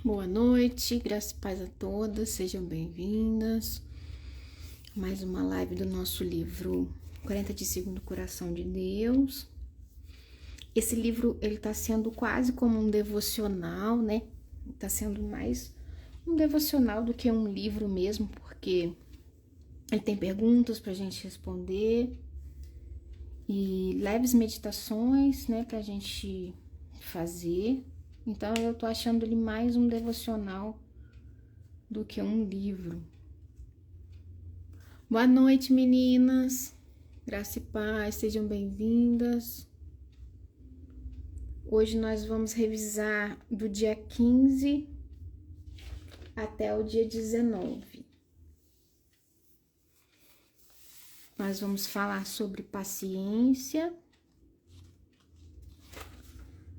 Boa noite, graça e paz a todas, sejam bem-vindas. Mais uma live do nosso livro 40 de Segundo Coração de Deus. Esse livro, ele tá sendo quase como um devocional, né? Tá sendo mais um devocional do que um livro mesmo, porque ele tem perguntas pra gente responder e leves meditações, né, pra gente fazer. Então, eu tô achando ele mais um devocional do que um livro. Boa noite, meninas. Graça e paz, sejam bem-vindas. Hoje nós vamos revisar do dia 15 até o dia 19. Nós vamos falar sobre paciência,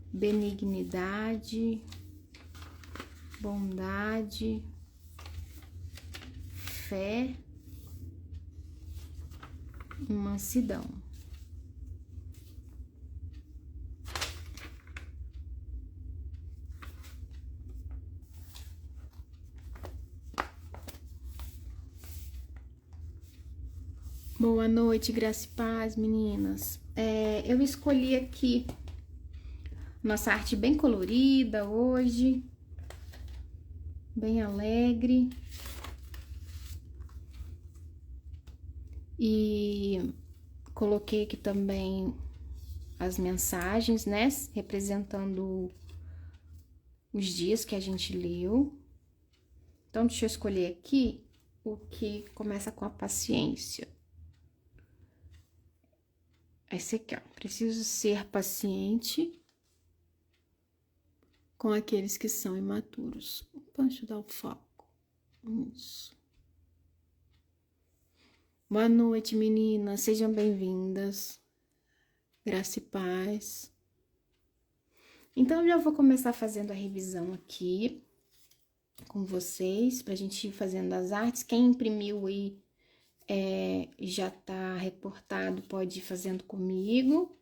benignidade, bondade, fé e mansidão. Boa noite, graça e paz, meninas. Eu escolhi aqui nossa arte bem colorida hoje, bem alegre. E coloquei aqui também as mensagens, né? Representando os dias que a gente leu. Então, deixa eu escolher aqui o que começa com a paciência. Esse aqui, ó. Preciso ser paciente com aqueles que são imaturos. Deixa eu dar o foco. Isso. Boa noite, meninas. Sejam bem-vindas. Graça e paz. Então, eu já vou começar fazendo a revisão aqui com vocês, pra gente ir fazendo as artes. Quem imprimiu aí já tá reportado, pode ir fazendo comigo.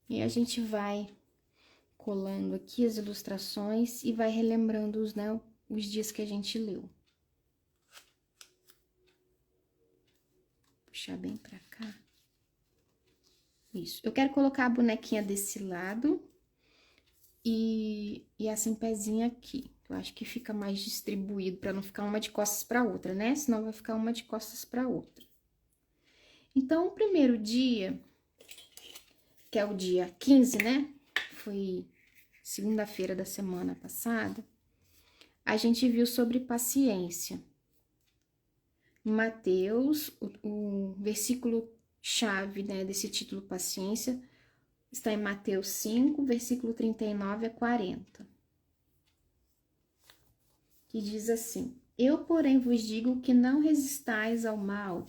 E a gente vai colando aqui as ilustrações e vai relembrando os dias que a gente leu. Puxar bem pra cá. Isso. Eu quero colocar a bonequinha desse lado e essa em pezinha aqui. Eu acho que fica mais distribuído para não ficar uma de costas para outra, né? Senão vai ficar uma de costas para outra. Então, o primeiro dia, que é o dia 15, né? Foi segunda-feira da semana passada. A gente viu sobre paciência. Mateus, o versículo-chave, né, desse título Paciência, está em Mateus 5, versículo 39 a 40. Que diz assim: Eu, porém, vos digo que não resistais ao mal,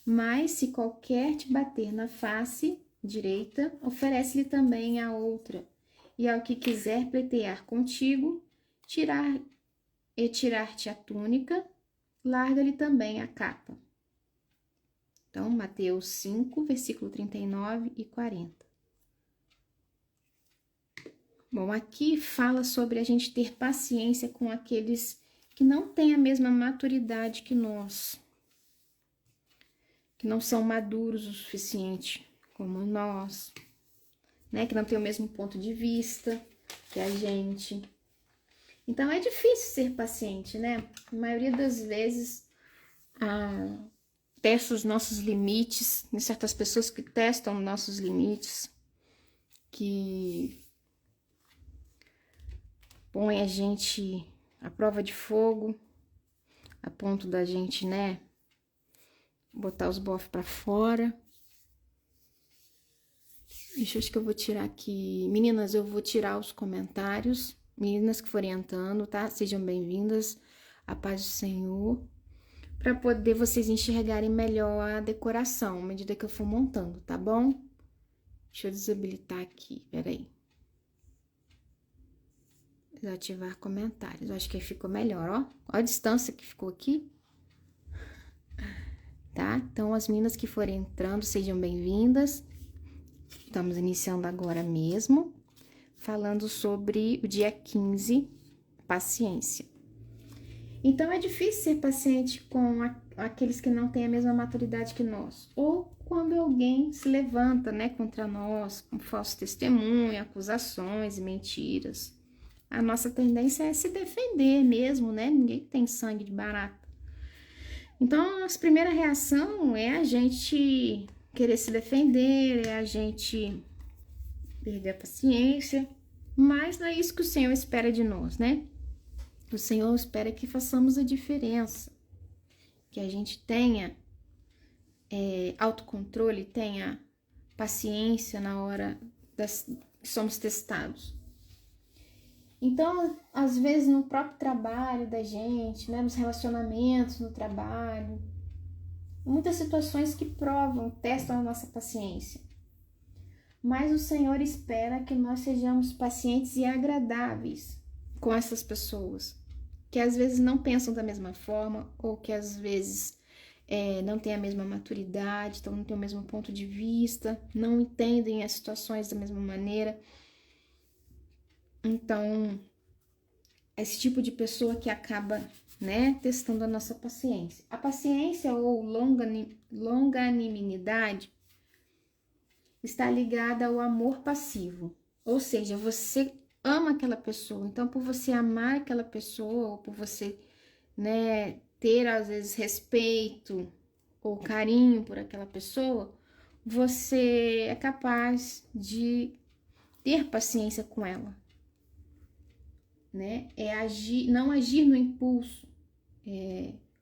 mas se qualquer te bater na face direita, oferece-lhe também a outra. E ao que quiser pleitear contigo, tirar-te a túnica, larga-lhe também a capa. Então, Mateus 5, versículo 39 e 40. Bom, aqui fala sobre a gente ter paciência com aqueles que não têm a mesma maturidade que nós, que não são maduros o suficiente como nós, né? Que não tem o mesmo ponto de vista que a gente. Então, é difícil ser paciente, né? A maioria das vezes, testa os nossos limites, tem certas pessoas que testam nossos limites, que põem a gente à prova de fogo, a ponto da gente, né, botar os bofs pra fora. Acho que eu vou tirar aqui. Meninas, eu vou tirar os comentários. Meninas que forem entrando, tá? Sejam bem-vindas. A paz do Senhor. Para poder vocês enxergarem melhor a decoração, à medida que eu for montando, tá bom? Deixa eu desabilitar aqui, peraí. Desativar comentários. Eu acho que ficou melhor, ó. Olha a distância que ficou aqui. Tá? Então, as meninas que forem entrando, sejam bem-vindas. Estamos iniciando agora mesmo, falando sobre o dia 15 paciência. Então, é difícil ser paciente com aqueles que não têm a mesma maturidade que nós. Ou quando alguém se levanta, né, contra nós, com falso testemunho, acusações e mentiras. A nossa tendência é se defender mesmo, né? Ninguém tem sangue de barata. Então, a nossa primeira reação é a gente querer se defender, é a gente perder a paciência. Mas não é isso que o Senhor espera de nós, né? O Senhor espera que façamos a diferença, que a gente tenha autocontrole, tenha paciência na hora que somos testados. Então, às vezes no próprio trabalho da gente, né, nos relacionamentos no trabalho, muitas situações que provam, testam a nossa paciência. Mas o Senhor espera que nós sejamos pacientes e agradáveis com essas pessoas, que às vezes não pensam da mesma forma, ou que às vezes não têm a mesma maturidade, então não têm o mesmo ponto de vista, não entendem as situações da mesma maneira. Então, esse tipo de pessoa que acaba, né, testando a nossa paciência. A paciência ou longanimidade está ligada ao amor passivo, ou seja, você ama aquela pessoa, então por você amar aquela pessoa, ou por você, né, ter às vezes respeito ou carinho por aquela pessoa, você é capaz de ter paciência com ela, né? É agir, não agir no impulso,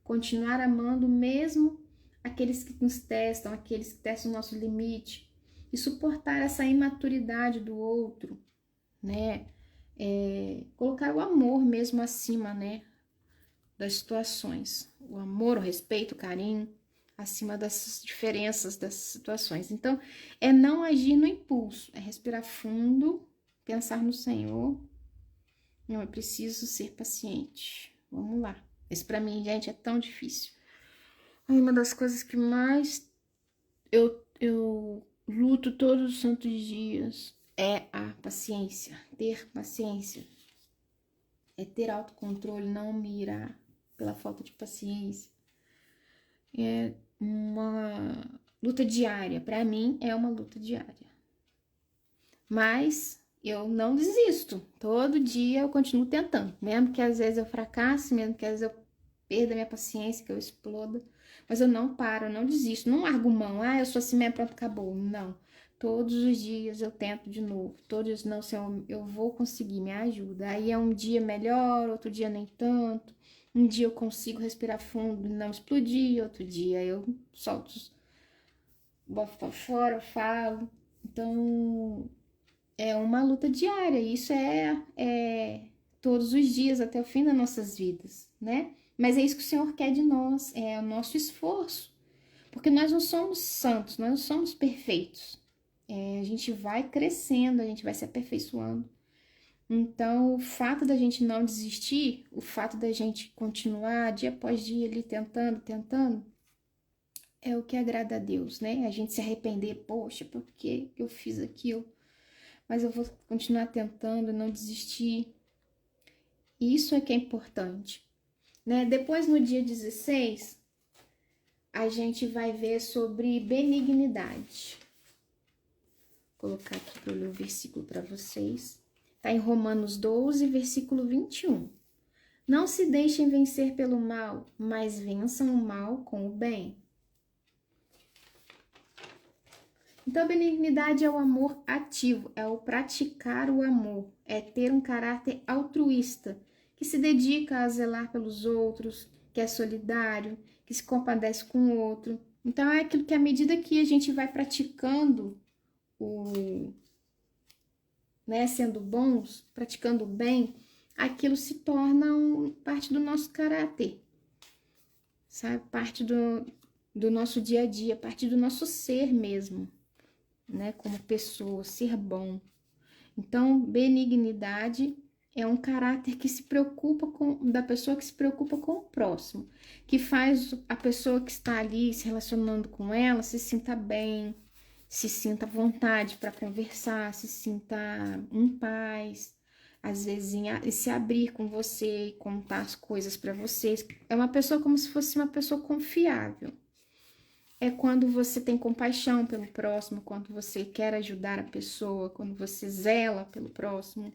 continuar amando mesmo aqueles que nos testam, aqueles que testam o nosso limite, e suportar essa imaturidade do outro, né? Colocar o amor mesmo acima, né, das situações, o amor, o respeito, o carinho acima das diferenças das situações. Então, é não agir no impulso, é respirar fundo, pensar no Senhor. Não, eu preciso ser paciente. Vamos lá. Isso pra mim, gente, é tão difícil. Uma das coisas que mais eu luto todos os santos dias é a paciência. Ter paciência. É ter autocontrole, não me irar pela falta de paciência. É uma luta diária. Pra mim, é uma luta diária. Mas eu não desisto. Todo dia eu continuo tentando. Mesmo que às vezes eu fracasse, mesmo que às vezes eu perda minha paciência, que eu exploda. Mas eu não paro, eu não desisto. Não largo mão. Eu sou assim mesmo, pronto, acabou. Não. Todos os dias eu tento de novo. Todos, não, Senhor, eu vou conseguir, me ajuda. Aí é um dia melhor, outro dia nem tanto. Um dia eu consigo respirar fundo e não explodir. Outro dia eu solto, boto pra fora, falo. Então, é uma luta diária, isso é todos os dias, até o fim das nossas vidas, né? Mas é isso que o Senhor quer de nós, é o nosso esforço, porque nós não somos santos, nós não somos perfeitos. A gente vai crescendo, a gente vai se aperfeiçoando. Então, o fato da gente não desistir, o fato da gente continuar dia após dia ali tentando, é o que agrada a Deus, né? A gente se arrepender, poxa, por que eu fiz aquilo? Mas eu vou continuar tentando, não desistir. Isso é que é importante, né? Depois, no dia 16, a gente vai ver sobre benignidade. Vou colocar aqui para eu ler o versículo para vocês. Está em Romanos 12, versículo 21. Não se deixem vencer pelo mal, mas vençam o mal com o bem. Então, benignidade é o amor ativo, é o praticar o amor, é ter um caráter altruísta, que se dedica a zelar pelos outros, que é solidário, que se compadece com o outro. Então, é aquilo que à medida que a gente vai praticando né, sendo bons, praticando o bem, aquilo se torna parte do nosso caráter, sabe? Parte do nosso dia a dia, parte do nosso ser mesmo, né? Como pessoa, ser bom. Então, benignidade é um caráter que se preocupa da pessoa que se preocupa com o próximo, que faz a pessoa que está ali se relacionando com ela se sinta bem, se sinta à vontade para conversar, se sinta em paz, às vezes em se abrir com você e contar as coisas para vocês. É uma pessoa como se fosse uma pessoa confiável. É quando você tem compaixão pelo próximo, quando você quer ajudar a pessoa, quando você zela pelo próximo,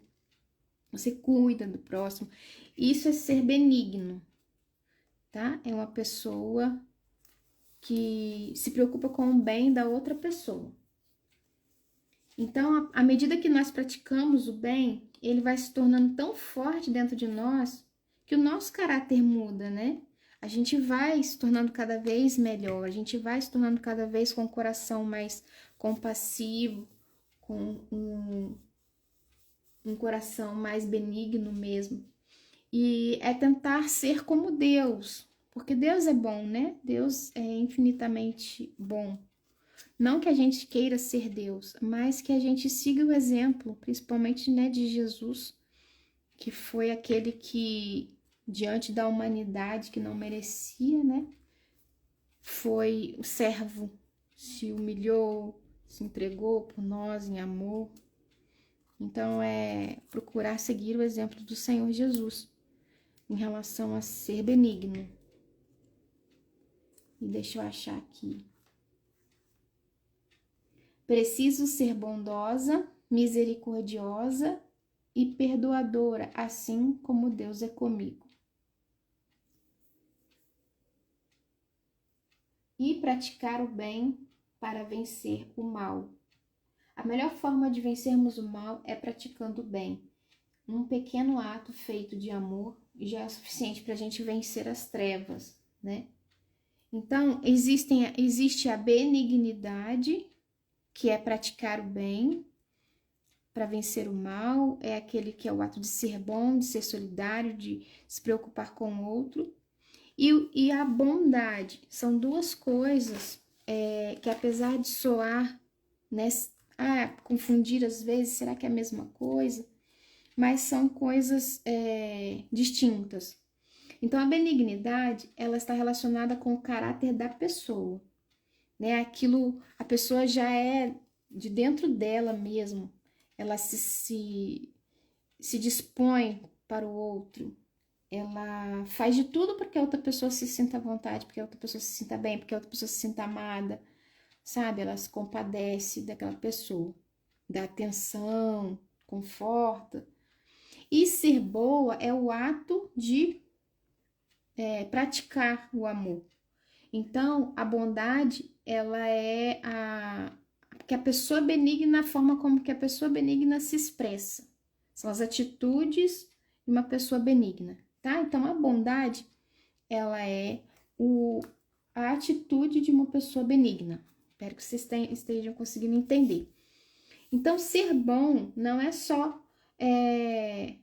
você cuida do próximo. Isso é ser benigno, tá? É uma pessoa que se preocupa com o bem da outra pessoa. Então, à medida que nós praticamos o bem, ele vai se tornando tão forte dentro de nós que o nosso caráter muda, né? A gente vai se tornando cada vez melhor, a gente vai se tornando cada vez com o coração mais compassivo, com um coração mais benigno mesmo. E é tentar ser como Deus, porque Deus é bom, né? Deus é infinitamente bom. Não que a gente queira ser Deus, mas que a gente siga o exemplo, principalmente, né, de Jesus, que foi aquele que, diante da humanidade que não merecia, né, foi o servo, se humilhou, se entregou por nós em amor. Então, é procurar seguir o exemplo do Senhor Jesus em relação a ser benigno. E deixa eu achar aqui. Preciso ser bondosa, misericordiosa e perdoadora, assim como Deus é comigo. E praticar o bem para vencer o mal. A melhor forma de vencermos o mal é praticando o bem. Um pequeno ato feito de amor já é suficiente para a gente vencer as trevas, né? Então, existe a benignidade, que é praticar o bem para vencer o mal, é aquele que é o ato de ser bom, de ser solidário, de se preocupar com o outro. E a bondade são duas coisas que, apesar de soar, né, confundir às vezes, será que é a mesma coisa? Mas são coisas distintas. Então, a benignidade, ela está relacionada com o caráter da pessoa, né? Aquilo, a pessoa já é de dentro dela mesmo, ela se dispõe para o outro, ela faz de tudo para que a outra pessoa se sinta à vontade, para que a outra pessoa se sinta bem, para que a outra pessoa se sinta amada, sabe? Ela se compadece daquela pessoa, dá atenção, conforta. E ser boa é o ato de praticar o amor. Então, a bondade, ela é que a pessoa benigna, a forma como que a pessoa benigna se expressa. São as atitudes de uma pessoa benigna, tá? Então, a bondade, ela é a atitude de uma pessoa benigna. Espero que vocês estejam conseguindo entender. Então, ser bom não é só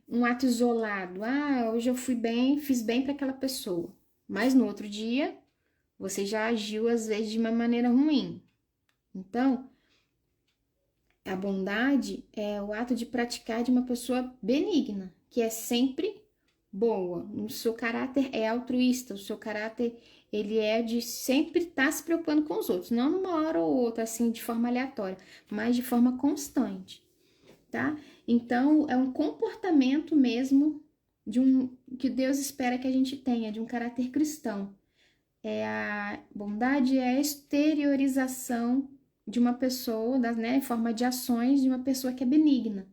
um ato isolado. Hoje eu fui bem, fiz bem para aquela pessoa. Mas no outro dia, você já agiu, às vezes, de uma maneira ruim. Então, a bondade é o ato de praticar de uma pessoa benigna, que é sempre boa. O seu caráter é altruísta, o seu caráter, ele é de sempre estar se preocupando com os outros. Não numa hora ou outra, assim, de forma aleatória, mas de forma constante, tá? Então, é um comportamento mesmo que Deus espera que a gente tenha, de um caráter cristão. A bondade é a exteriorização de uma pessoa, né, em forma de ações de uma pessoa que é benigna.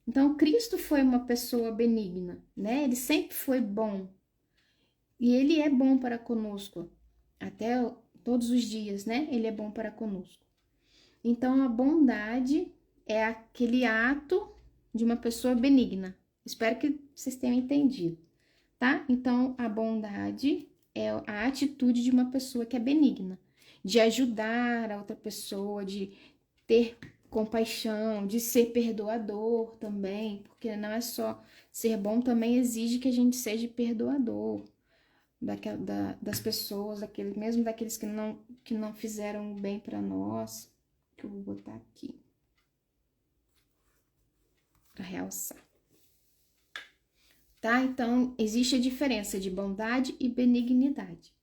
Então, Cristo foi uma pessoa benigna, né? Ele sempre foi bom. E ele é bom para conosco, até todos os dias, né? Ele é bom para conosco. Então, a bondade é aquele ato de uma pessoa benigna. Espero que vocês tenham entendido, tá? Então, a bondade é a atitude de uma pessoa que é benigna, de ajudar a outra pessoa, de ter compaixão, de ser perdoador também, porque não é só ser bom, também exige que a gente seja perdoador das pessoas, mesmo daqueles que não fizeram bem para nós, que eu vou botar aqui para realçar. Tá? Então, existe a diferença de bondade e benignidade.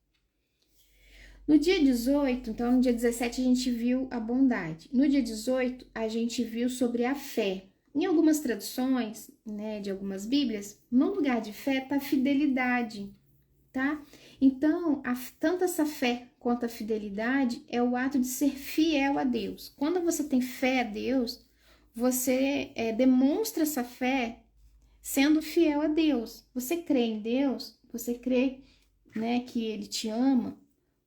No dia 18, então no dia 17 a gente viu a bondade. No dia 18, a gente viu sobre a fé. Em algumas traduções, né, de algumas Bíblias, no lugar de fé está fidelidade, tá? Então, tanto essa fé quanto a fidelidade é o ato de ser fiel a Deus. Quando você tem fé a Deus, você demonstra essa fé sendo fiel a Deus. Você crê em Deus, você crê, né, que Ele te ama,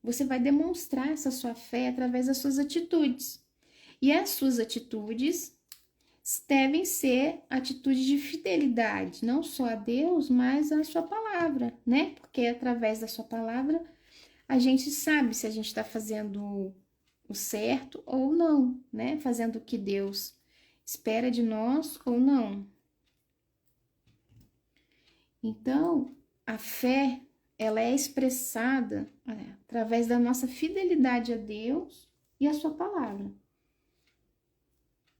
você vai demonstrar essa sua fé através das suas atitudes. E as suas atitudes devem ser atitudes de fidelidade, não só a Deus, mas à sua palavra, né? Porque através da sua palavra a gente sabe se a gente está fazendo o certo ou não, né? Fazendo o que Deus espera de nós ou não. Então, a fé, ela é expressada através da nossa fidelidade a Deus e a sua palavra.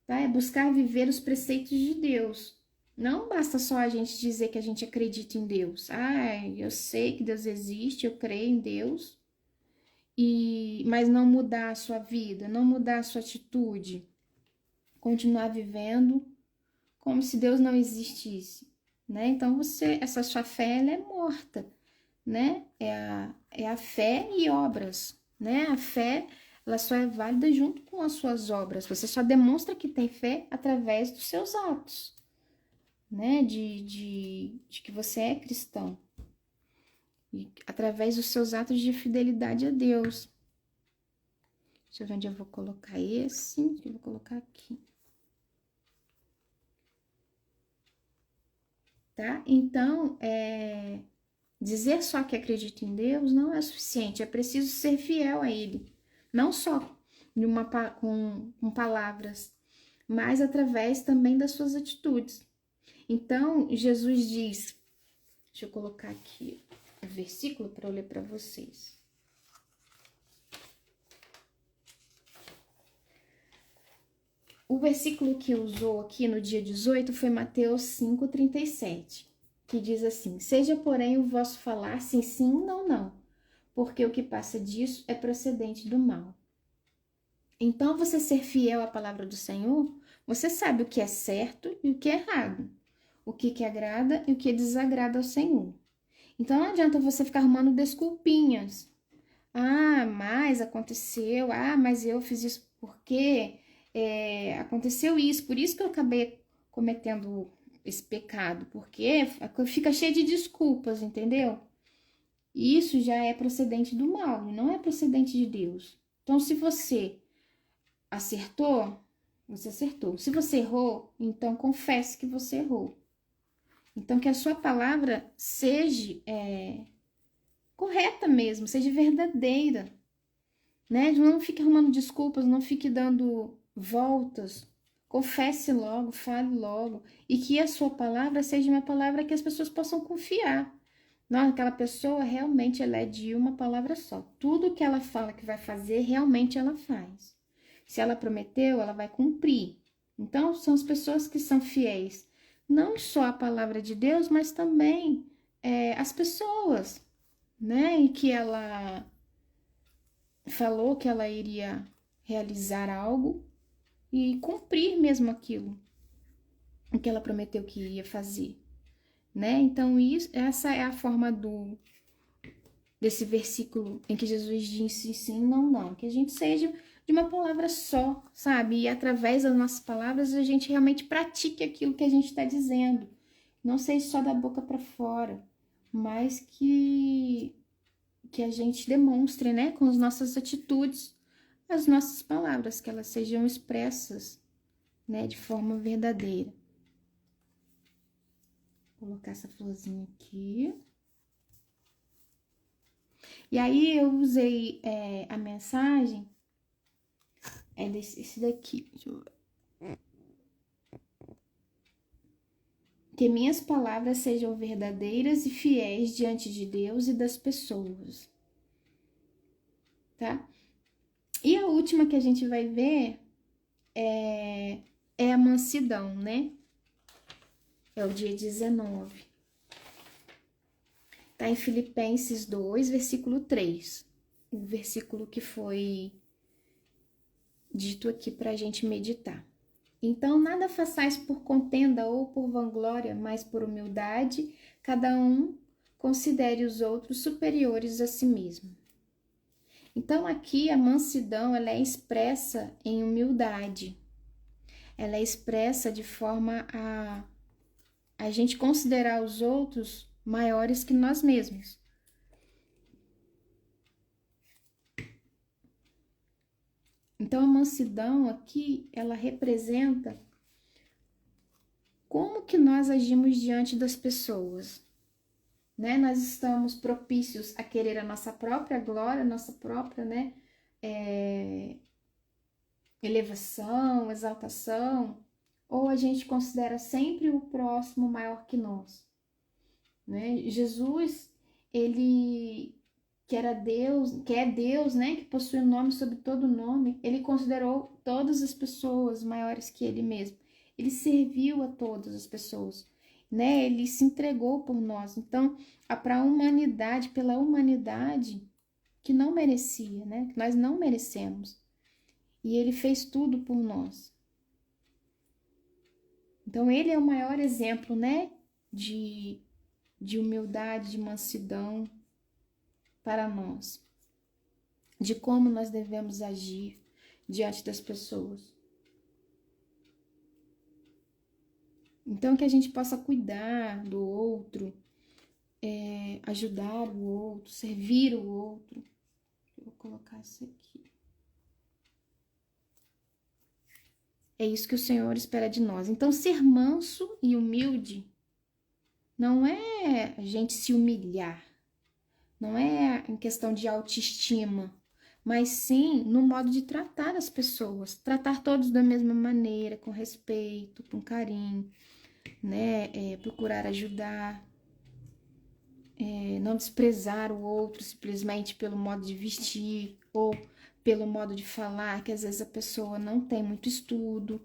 Tá? É buscar viver os preceitos de Deus. Não basta só a gente dizer que a gente acredita em Deus. Eu sei que Deus existe, eu creio em Deus, mas não mudar a sua vida, não mudar a sua atitude. Continuar vivendo como se Deus não existisse. Né? Então, essa sua fé, ela é morta. Né? É a fé e obras. Né? A fé, ela só é válida junto com as suas obras. Você só demonstra que tem fé através dos seus atos, né? De que você é cristão. E através dos seus atos de fidelidade a Deus. Deixa eu ver onde eu vou colocar esse. Eu vou colocar aqui. Tá? Então, dizer só que acredita em Deus não é suficiente. É preciso ser fiel a Ele. Não só com palavras, mas através também das suas atitudes. Então, Jesus diz, deixa eu colocar aqui o versículo para eu ler para vocês. O versículo que usou aqui no dia 18 foi Mateus 5,37, que diz assim: seja, porém, o vosso falar sim, sim, não, não, porque o que passa disso é procedente do mal. Então, você ser fiel à palavra do Senhor, você sabe o que é certo e o que é errado, o que agrada e o que desagrada ao Senhor. Então, não adianta você ficar arrumando desculpinhas. Mas aconteceu, mas eu fiz isso porque aconteceu isso, por isso que eu acabei cometendo esse pecado, porque fica cheio de desculpas, entendeu? Isso já é procedente do mal, não é procedente de Deus. Então, se você acertou, você acertou. Se você errou, então confesse que você errou. Então, que a sua palavra seja correta mesmo, seja verdadeira, né? Não fique arrumando desculpas, não fique dando voltas. Confesse logo, fale logo. E que a sua palavra seja uma palavra que as pessoas possam confiar. Não, aquela pessoa realmente ela é de uma palavra só. Tudo que ela fala que vai fazer, realmente ela faz. Se ela prometeu, ela vai cumprir. Então, são as pessoas que são fiéis. Não só a palavra de Deus, mas também as pessoas, né? E que ela falou que ela iria realizar algo e cumprir mesmo aquilo o que ela prometeu que ia fazer, né? Então, essa é a forma desse versículo em que Jesus disse sim, não, não. Que a gente seja de uma palavra só, sabe? E através das nossas palavras a gente realmente pratique aquilo que a gente está dizendo. Não seja só da boca para fora, mas que a gente demonstre, né, com as nossas atitudes, as nossas palavras, que elas sejam expressas, né, de forma verdadeira. Vou colocar essa florzinha aqui. E aí eu usei a mensagem, esse daqui, deixa eu ver. Que minhas palavras sejam verdadeiras e fiéis diante de Deus e das pessoas, tá? E a última que a gente vai ver é a mansidão, né? É o dia 19. Tá em Filipenses 2, versículo 3. O versículo que foi dito aqui pra gente meditar. Então, nada façais por contenda ou por vanglória, mas por humildade, cada um considere os outros superiores a si mesmo. Então, aqui a mansidão ela é expressa em humildade. Ela é expressa de forma a gente considerar os outros maiores que nós mesmos. Então, a mansidão aqui, ela representa como que nós agimos diante das pessoas, né? Nós estamos propícios a querer a nossa própria glória, a nossa própria, né, elevação, exaltação, ou a gente considera sempre o próximo maior que nós, né? Jesus, ele que era Deus, que é Deus, né, que possui o nome sobre todo nome, ele considerou todas as pessoas maiores que ele mesmo. Ele serviu a todas as pessoas, né? Ele se entregou por nós. Então, para a humanidade, pela humanidade que não merecia, né? Que nós não merecemos. E ele fez tudo por nós. Então, ele é o maior exemplo, né, de humildade, de mansidão para nós, de como nós devemos agir diante das pessoas. Então, que a gente possa cuidar do outro, ajudar o outro, servir o outro. Eu vou colocar isso aqui. É isso que o Senhor espera de nós. Então, ser manso e humilde não é a gente se humilhar, não é em questão de autoestima, mas sim no modo de tratar as pessoas, tratar todos da mesma maneira, com respeito, com carinho, né? Procurar ajudar, não desprezar o outro simplesmente pelo modo de vestir ou pelo modo de falar, que às vezes a pessoa não tem muito estudo,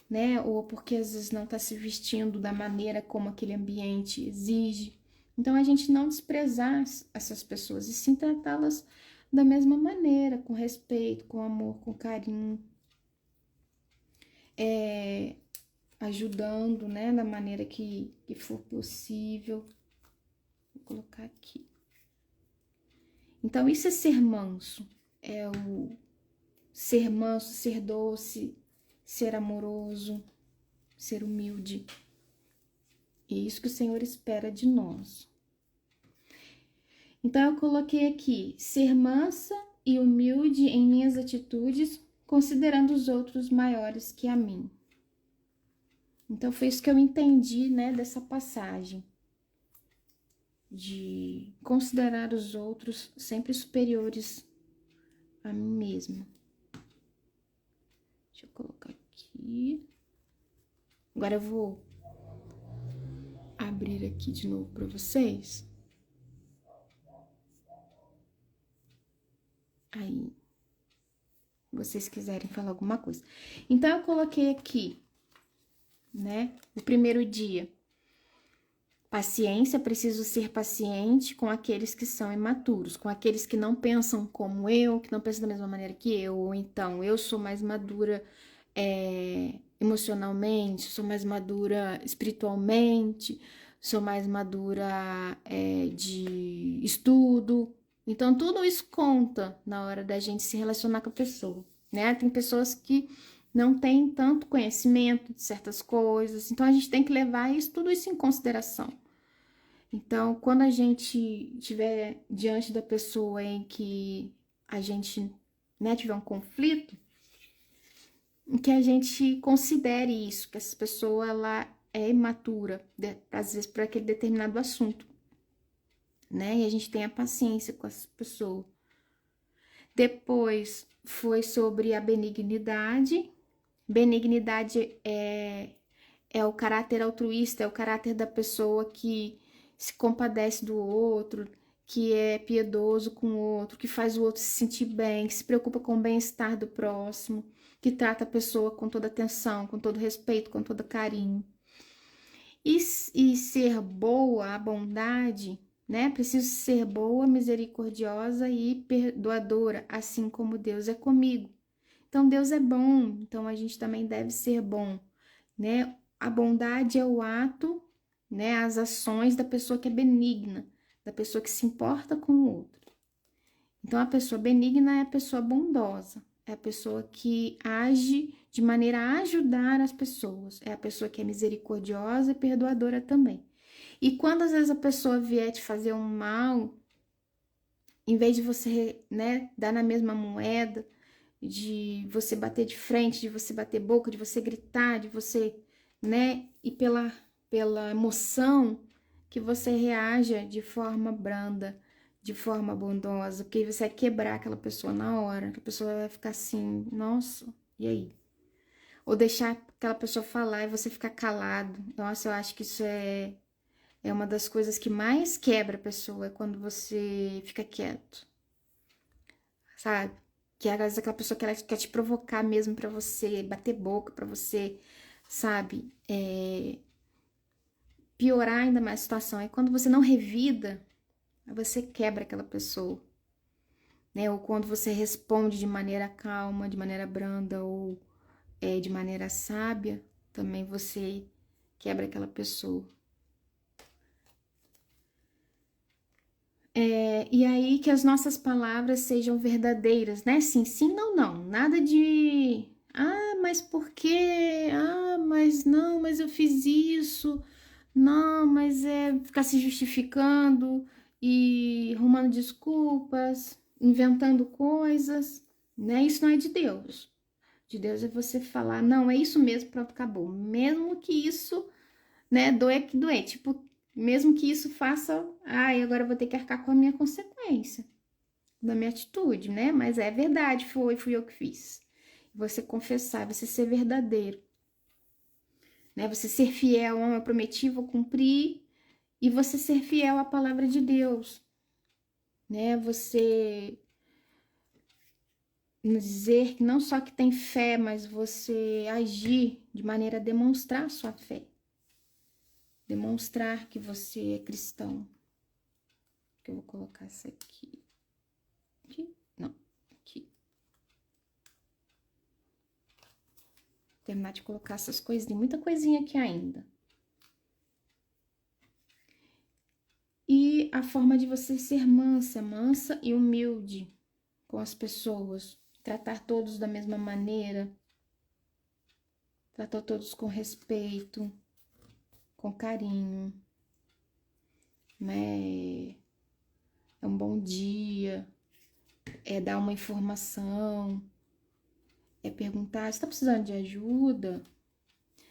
né? Ou porque às vezes não está se vestindo da maneira como aquele ambiente exige. Então, a gente não desprezar essas pessoas e sim tratá-las da mesma maneira, com respeito, com amor, com carinho, ajudando, né, da maneira que for possível. Vou colocar aqui. Então, isso é ser manso, é o ser manso, ser doce, ser amoroso, ser humilde. E é isso que o Senhor espera de nós. Então, eu coloquei aqui, ser mansa e humilde em minhas atitudes, considerando os outros maiores que a mim. Então, foi isso que eu entendi, né, dessa passagem. De considerar os outros sempre superiores a mim mesma. Deixa eu colocar aqui. Agora eu vou abrir aqui de novo para vocês. Aí, se vocês quiserem falar alguma coisa. Então, eu coloquei aqui, né, o primeiro dia. Paciência, preciso ser paciente com aqueles que são imaturos, com aqueles que não pensam como eu, que não pensam da mesma maneira que eu, ou então eu sou mais madura emocionalmente, sou mais madura espiritualmente, sou mais madura de estudo. Então, tudo isso conta na hora da gente se relacionar com a pessoa, né? Tem pessoas que não têm tanto conhecimento de certas coisas, então a gente tem que levar tudo isso em consideração. Então, quando a gente estiver diante da pessoa em que a gente, né, tiver um conflito, que a gente considere isso, que essa pessoa ela é imatura, às vezes, para aquele determinado assunto, né? E a gente tenha paciência com essa pessoa. Depois foi sobre a benignidade. Benignidade é o caráter altruísta, é o caráter da pessoa que se compadece do outro, que é piedoso com o outro, que faz o outro se sentir bem, que se preocupa com o bem-estar do próximo, que trata a pessoa com toda atenção, com todo respeito, com todo carinho. E ser boa, a bondade, né? Preciso ser boa, misericordiosa e perdoadora, assim como Deus é comigo. Então, Deus é bom, então a gente também deve ser bom, né? A bondade é o ato, né? As ações da pessoa que é benigna, da pessoa que se importa com o outro. Então, a pessoa benigna é a pessoa bondosa, é a pessoa que age de maneira a ajudar as pessoas, é a pessoa que é misericordiosa e perdoadora também. E quando às vezes a pessoa vier te fazer um mal, em vez de você, né, dar na mesma moeda, de você bater de frente, de você bater boca, de você gritar, de você, né, e pela emoção, que você reaja de forma branda, de forma bondosa, porque você vai quebrar aquela pessoa na hora, que a pessoa vai ficar assim, nossa, e aí? Ou deixar aquela pessoa falar e você ficar calado. Nossa, eu acho que isso é uma das coisas que mais quebra a pessoa, é quando você fica quieto, sabe? Que às vezes aquela pessoa quer te provocar mesmo pra você bater boca, pra você, sabe? Piorar ainda mais a situação. E quando você não revida, você quebra aquela pessoa, né? Ou quando você responde de maneira calma, de maneira branda ou de maneira sábia, também você quebra aquela pessoa. E aí que as nossas palavras sejam verdadeiras, né? Sim, sim, não, não. Nada de mas por quê? Mas não, mas eu fiz isso. Não, mas é ficar se justificando e arrumando desculpas, inventando coisas, né? Isso não é de Deus. De Deus é você falar, não, é isso mesmo, pronto, acabou. Mesmo que isso, né, doer que doer. Tipo, mesmo que isso faça, agora eu vou ter que arcar com a minha consequência da minha atitude, né? Mas é verdade, fui eu que fiz. Você confessar, você ser verdadeiro, né? Você ser fiel ao eu prometi, vou cumprir, e você ser fiel à palavra de Deus, né? Você dizer que não só que tem fé, mas você agir de maneira a demonstrar sua fé. Demonstrar que você é cristão. Eu vou colocar isso aqui. Aqui? Não, aqui. Terminar de colocar essas coisinhas, muita coisinha aqui ainda. E a forma de você ser mansa e humilde com as pessoas. Tratar todos da mesma maneira. Tratar todos com respeito, com carinho, né? É um bom dia, é dar uma informação, é perguntar, você tá precisando de ajuda?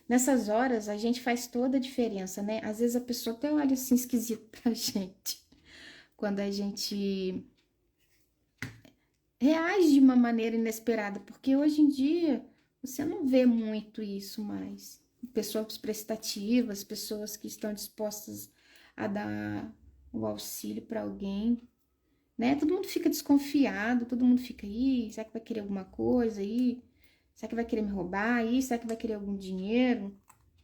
Nessas horas, a gente faz toda a diferença, né? Às vezes a pessoa até olha assim esquisito pra gente, quando a gente reage de uma maneira inesperada, porque hoje em dia você não vê muito isso mais. Pessoas prestativas, pessoas que estão dispostas a dar o auxílio para alguém, né? Todo mundo fica desconfiado, todo mundo fica aí, será que vai querer alguma coisa aí? Será que vai querer me roubar aí? Será que vai querer algum dinheiro?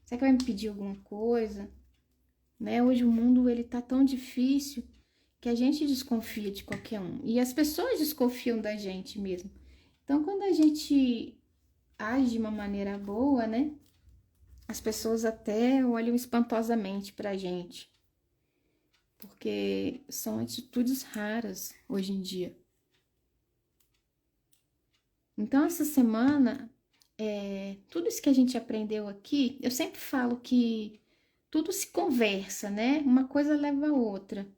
Será que vai me pedir alguma coisa? Né? Hoje o mundo ele tá tão difícil que a gente desconfia de qualquer um. E as pessoas desconfiam da gente mesmo. Então, quando a gente age de uma maneira boa, né? As pessoas até olham espantosamente pra gente. Porque são atitudes raras hoje em dia. Então, essa semana, tudo isso que a gente aprendeu aqui, eu sempre falo que tudo se conversa, né? Uma coisa leva a outra.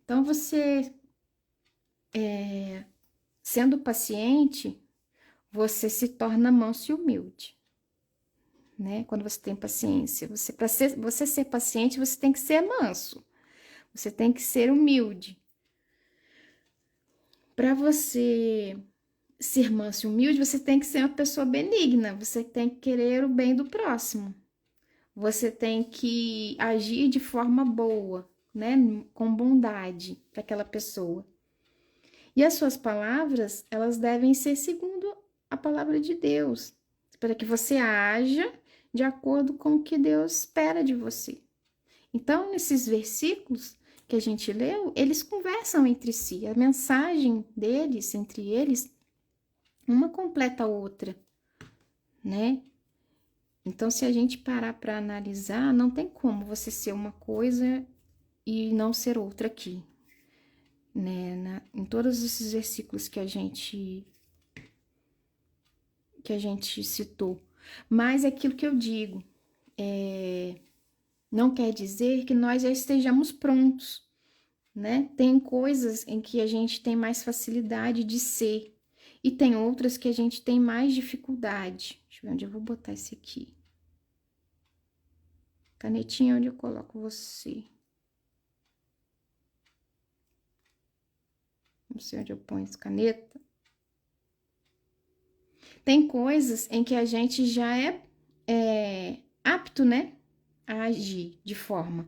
Então, você, sendo paciente, você se torna manso e humilde, né? Quando você tem paciência. Para você ser paciente, você tem que ser manso. Você tem que ser humilde. Para você ser manso e humilde, você tem que ser uma pessoa benigna. Você tem que querer o bem do próximo. Você tem que agir de forma boa, né? Com bondade para aquela pessoa. E as suas palavras, elas devem ser segundo a palavra de Deus, para que você haja de acordo com o que Deus espera de você. Então, nesses versículos que a gente leu, eles conversam entre si. A mensagem deles, entre eles, Uma completa a outra, né? Então, se a gente parar para analisar, não tem como você ser uma coisa e não ser outra aqui, né? Em todos esses versículos que a gente citou. Mas é aquilo que eu digo, não quer dizer que nós já estejamos prontos, né? Tem coisas em que a gente tem mais facilidade de ser e tem outras que a gente tem mais dificuldade. Deixa eu ver onde eu vou botar esse aqui. Canetinha, onde eu coloco você? Não sei onde eu ponho essa caneta. Tem coisas em que a gente já é apto, né, a agir de forma.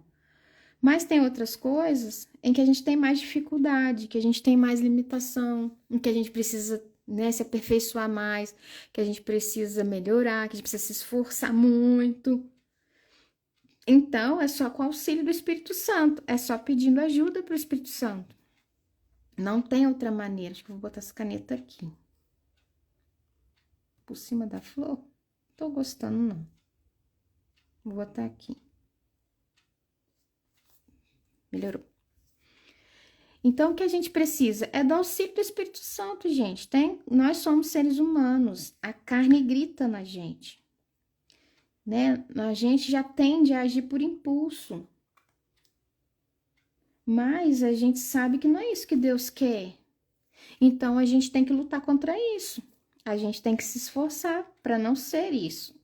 Mas tem outras coisas em que a gente tem mais dificuldade, que a gente tem mais limitação, em que a gente precisa, né, se aperfeiçoar mais, que a gente precisa melhorar, que a gente precisa se esforçar muito. Então, é só com o auxílio do Espírito Santo, é só pedindo ajuda para o Espírito Santo. Não tem outra maneira. Acho que eu vou botar essa caneta aqui. Por cima da flor? Não tô gostando, não. Vou botar aqui. Melhorou. Então, o que a gente precisa é do auxílio do Espírito Santo, gente. Nós somos seres humanos. A carne grita na gente, né? A gente já tende a agir por impulso. Mas a gente sabe que não é isso que Deus quer. Então, a gente tem que lutar contra isso. A gente tem que se esforçar para não ser isso.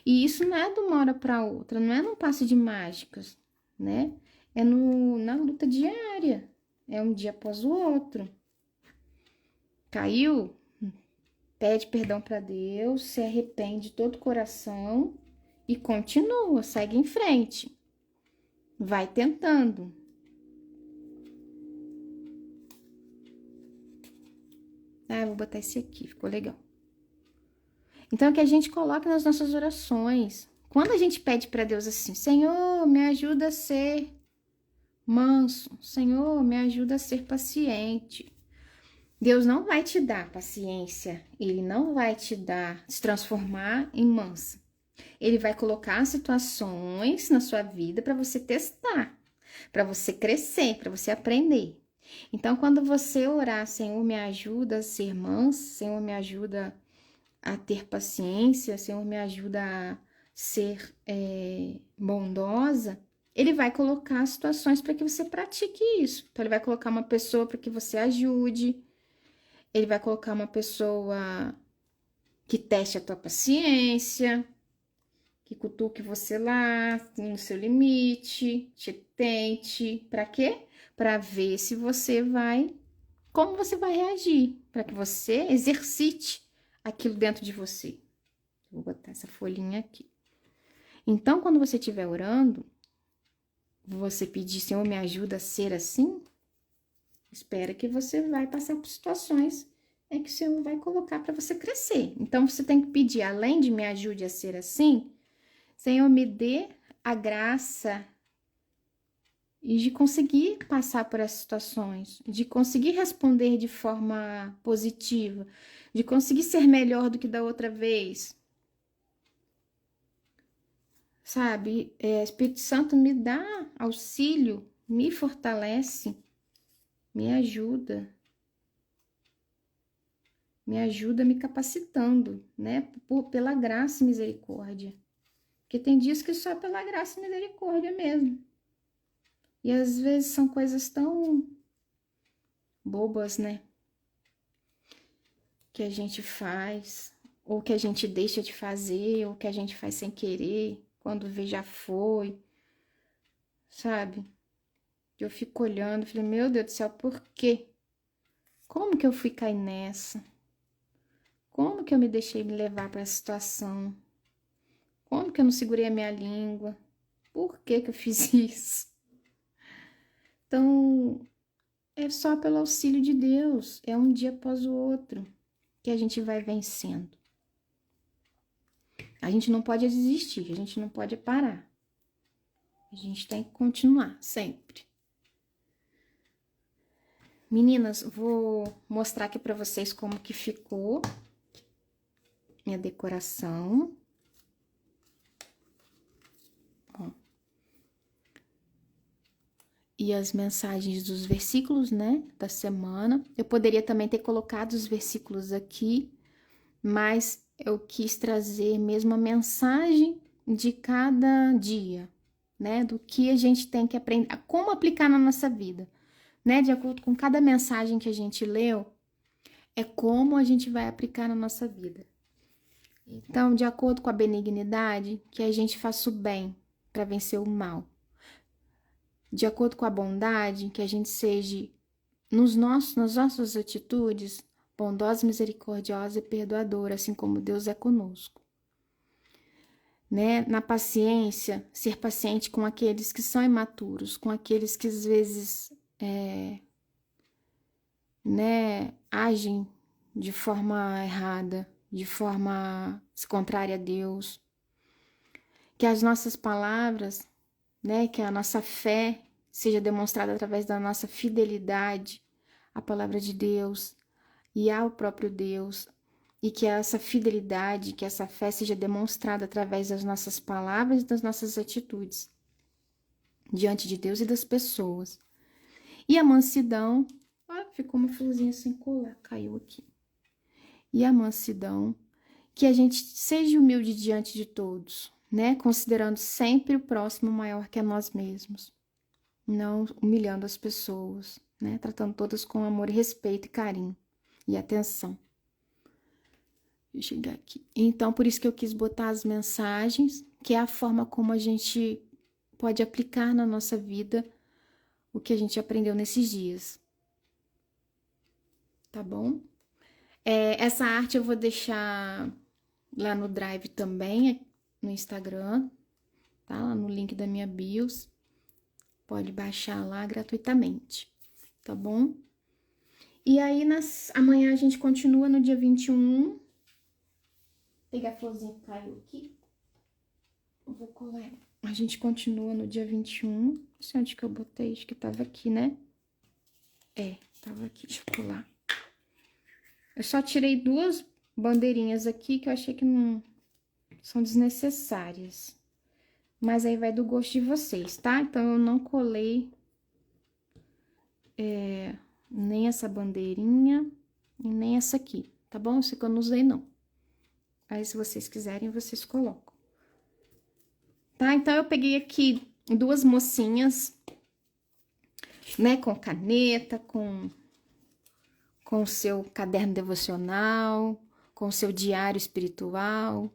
E isso não é de uma hora para outra, não é num passe de mágicas, né? É na luta diária. É um dia após o outro. Caiu? Pede perdão para Deus, se arrepende de todo o coração e continua, segue em frente. Vai tentando. Ah, vou botar esse aqui, ficou legal. Então, que a gente coloque nas nossas orações. Quando a gente pede para Deus assim, Senhor, me ajuda a ser manso. Senhor, me ajuda a ser paciente. Deus não vai te dar paciência. Ele não vai te dar, se transformar em mansa. Ele vai colocar situações na sua vida para você testar, para você crescer, para você aprender. Então, quando você orar, Senhor, me ajuda a ser mansa, Senhor, me ajuda a ter paciência, Senhor, me ajuda a ser bondosa, Ele vai colocar situações para que você pratique isso. Então, Ele vai colocar uma pessoa para que você ajude, Ele vai colocar uma pessoa que teste a tua paciência, que cutuque você lá no seu limite, te tente. Para quê? Para ver se você vai, como você vai reagir, para que você exercite aquilo dentro de você. Vou botar essa folhinha aqui. Então, quando você estiver orando, você pedir, Senhor, me ajuda a ser assim, espera que você vai passar por situações que o Senhor vai colocar para você crescer. Então, você tem que pedir, além de me ajude a ser assim, Senhor, me dê a graça e de conseguir passar por essas situações, de conseguir responder de forma positiva, de conseguir ser melhor do que da outra vez. Sabe, Espírito Santo me dá auxílio, me fortalece, me ajuda me capacitando, né, pela graça e misericórdia. Porque tem dias que só pela graça e misericórdia mesmo. E às vezes são coisas tão bobas, né, que a gente faz, ou que a gente deixa de fazer, ou que a gente faz sem querer, quando vê já foi, sabe? Eu fico olhando, falei, meu Deus do céu, por quê? Como que eu fui cair nessa? Como que eu me deixei me levar para essa situação? Como que eu não segurei a minha língua? Por que que eu fiz isso? Então, é só pelo auxílio de Deus, é um dia após o outro que a gente vai vencendo. A gente não pode desistir, a gente não pode parar. A gente tem que continuar sempre. Meninas, vou mostrar aqui para vocês como que ficou. minha decoração. Ó. E as mensagens dos versículos, né, da semana. Eu poderia também ter colocado os versículos aqui, mas eu quis trazer mesmo a mensagem de cada dia, né, do que a gente tem que aprender, como aplicar na nossa vida, né, de acordo com cada mensagem que a gente leu, é como a gente vai aplicar na nossa vida. Então, de acordo com a benignidade, que a gente faça o bem para vencer o mal. De acordo com a bondade, que a gente seja, nas nossas atitudes, bondosa, misericordiosa e perdoadora, assim como Deus é conosco. Né? Na paciência, ser paciente com aqueles que são imaturos, com aqueles que às vezes né, agem de forma errada, de forma contrária a Deus. Que as nossas palavras, né, que a nossa fé seja demonstrada através da nossa fidelidade à palavra de Deus e ao próprio Deus, e que essa fidelidade, que essa fé seja demonstrada através das nossas palavras e das nossas atitudes diante de Deus e das pessoas. E a mansidão, ficou uma florzinha sem colar, caiu aqui. E a mansidão, que a gente seja humilde diante de todos, né? Considerando sempre o próximo maior que a nós mesmos, não humilhando as pessoas, né? Tratando todas com amor, respeito e carinho e atenção. Deixa eu chegar aqui. Então, por isso que eu quis botar as mensagens, que é a forma como a gente pode aplicar na nossa vida o que a gente aprendeu nesses dias. Tá bom? Essa arte eu vou deixar lá no Drive também, no Instagram, tá? Lá no link da minha bios. Pode baixar lá gratuitamente, tá bom? E aí, amanhã a gente continua no dia 21. Vou pegar a florzinha que caiu aqui. Eu vou colar. A gente continua no dia 21. Não sei onde que eu botei, acho que tava aqui, né? Tava aqui, deixa eu colar. Eu só tirei 2 bandeirinhas aqui que eu achei que não são desnecessárias. Mas aí vai do gosto de vocês, tá? Então, eu não colei nem essa bandeirinha e nem essa aqui, tá bom? Essa que eu não usei, não. Aí, se vocês quiserem, vocês colocam. Tá? Então, eu peguei aqui 2 mocinhas, né? Com caneta, com o seu caderno devocional, com o seu diário espiritual,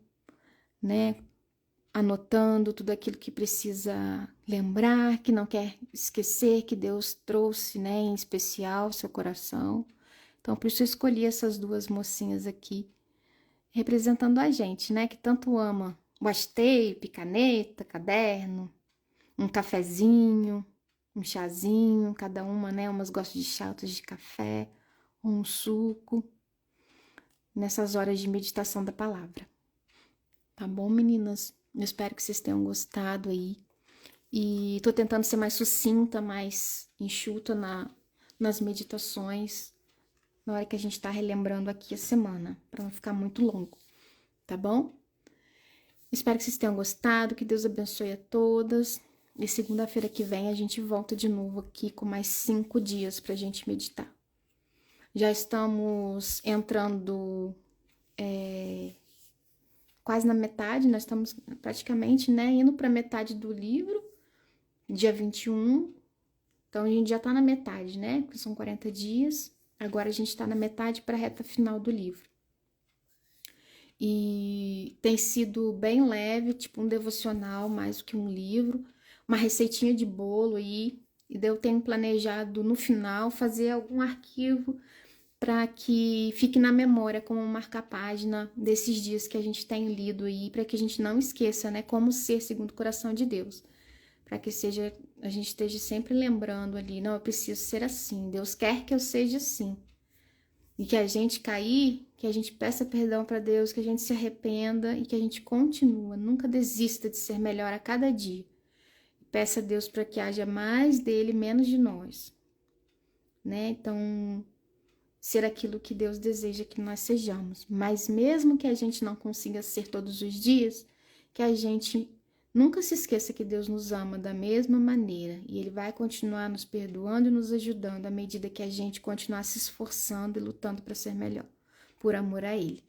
né? Anotando tudo aquilo que precisa lembrar, que não quer esquecer, que Deus trouxe, né, em especial, seu coração. Então, por isso eu escolhi essas 2 mocinhas aqui, representando a gente, né, que tanto ama washi tape, caneta, caderno, um cafezinho, um chazinho, cada uma, né, umas gostam de chá, outras de café, um suco, nessas horas de meditação da palavra. Tá bom, meninas? Eu espero que vocês tenham gostado aí. E tô tentando ser mais sucinta, mais enxuta nas meditações, na hora que a gente tá relembrando aqui a semana, para não ficar muito longo, tá bom? Espero que vocês tenham gostado, que Deus abençoe a todas. E segunda-feira que vem a gente volta de novo aqui com mais 5 dias pra gente meditar. Já estamos entrando quase na metade, nós estamos praticamente, né, indo para metade do livro, dia 21. Então, a gente já tá na metade, né, porque são 40 dias. Agora, a gente tá na metade para a reta final do livro. E tem sido bem leve, tipo um devocional, mais do que um livro. Uma receitinha de bolo aí. E daí eu tenho planejado, no final, fazer algum arquivo para que fique na memória como marca-página desses dias que a gente tem lido aí, para que a gente não esqueça, né, como ser segundo o coração de Deus. Para que a gente esteja sempre lembrando ali, não, eu preciso ser assim, Deus quer que eu seja assim. E que a gente cair, que a gente peça perdão para Deus, que a gente se arrependa e que a gente continua, nunca desista de ser melhor a cada dia. Peça a Deus para que haja mais dele, menos de nós, né? Então, ser aquilo que Deus deseja que nós sejamos. Mas mesmo que a gente não consiga ser todos os dias, que a gente nunca se esqueça que Deus nos ama da mesma maneira e Ele vai continuar nos perdoando e nos ajudando à medida que a gente continuar se esforçando e lutando para ser melhor, por amor a Ele.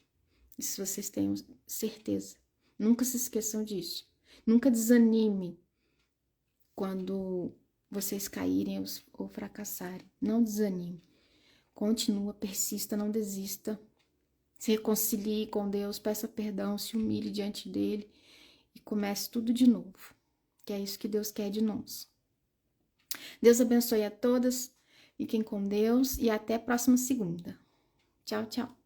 Isso vocês tenham certeza. Nunca se esqueçam disso. Nunca desanime quando vocês caírem ou fracassarem. Não desanime. Continua, persista, não desista. Se reconcilie com Deus, peça perdão, se humilhe diante dele e comece tudo de novo. Que é isso que Deus quer de nós. Deus abençoe a todas. Fiquem com Deus e até a próxima segunda. Tchau, tchau.